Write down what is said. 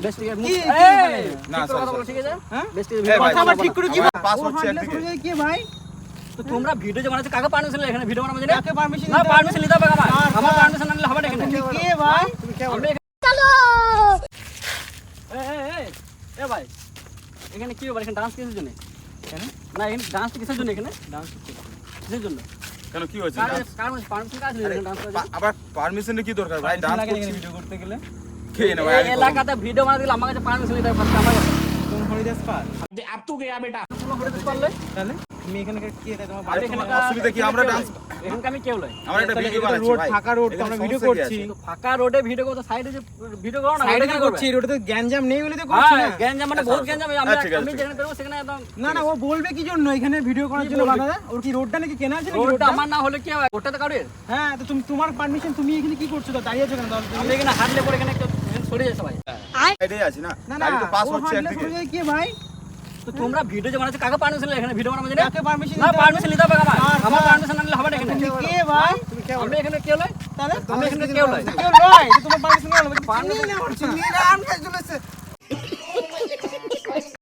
বেশ ঠিক আছে কি না কথা বলো ঠিক আছে হ্যাঁ বেশ ঠিক আছে কথা আবার ঠিক করে কি পাস হচ্ছে একদিকে কি ভাই তো তোমরা ভিডিও যে বানাচ্ছ কাকে পারমিশন নিলে এখানে ভিডিও বানাবো জানি কাকে পারমিশন না পারমিশন নিতে হবে আমার পারমিশন না নিলে হবে না এখানে কে ভাই আমরা চলো এ ভাই এখানে কি হবে এখানে ডান্স কিসের জন্য কেন না এখানে ডান্স কিসের জন্য এখানে ডান্স কিসের জন্য কেন কি হয়েছে কার পারমিশন কাজ নিলে এখানে ডান্স করার আবার পারমিশনের কি দরকার ভাই ডান্স করছি ভিডিও করতে গেলে খেয়ে না ভাই এই এলাকাতে ভিডিও বানাতে গেলে আমার কাছে পারমিশন নিতে হবে ফার্স্ট আমার কাছে তুমি হরিদাস পাল अब तू गया बेटा তুমি করে দিতে পারলে তাহলে তুমি এখানে কি এটা তোমার আরে তোমার অসুবিধা কি আমরা ডান্স এখানে আমি কেউ লই আমরা একটা ভিডিও বানাচ্ছি রোড ভাই ফাঁকা রোড আমরা ভিডিও করছি তো ফাঁকা রোডে ভিডিও করতে সাইডে যে ভিডিও করো না সাইডে করছি রোডে তো গ্যাঞ্জাম নেই বলে তো করছি না গ্যাঞ্জাম মানে বহুত গ্যাঞ্জাম আমি ঠিক আছে, আমি ঠিক যেখানে করব সেখানে একদম না না ও বলবে কি জন্য এখানে ভিডিও করার জন্য বাধা ওর কি রোডটা নাকি কেনা আছে নাকি রোডটা রোডটা আমার না হলে কি হবে ওটা তো কারোর হ্যাঁ তো তুমি তোমার পারমিশন তুমি এখানে কি করছো তো দাঁড়িয়ে আছো কেন তাহলে আমি এখানে হাঁটলে পরে এখানে একটু সরে যায় সবাই এটাই আছে না না না গাড়ি তো পাস ও হচ্ছে হাঁটলে একদিকে সরে যায় কে ভাই তো তোমরা ভিডিও যে বানাচ্ছ কাকে পারমিশন নিলে এখানে ভিডিও বানাবো জানি কাকে পারমিশন না পারমিশন নিতে হবে আমার পারমিশন না নিলে হবে না এখানে কে ভাই আমি এখানে কেউ লই তাহলে আমি এখানে কেউ লই কেউ নয় এটা তোমার পারমিশন না পারমিশন না আমি চলেছে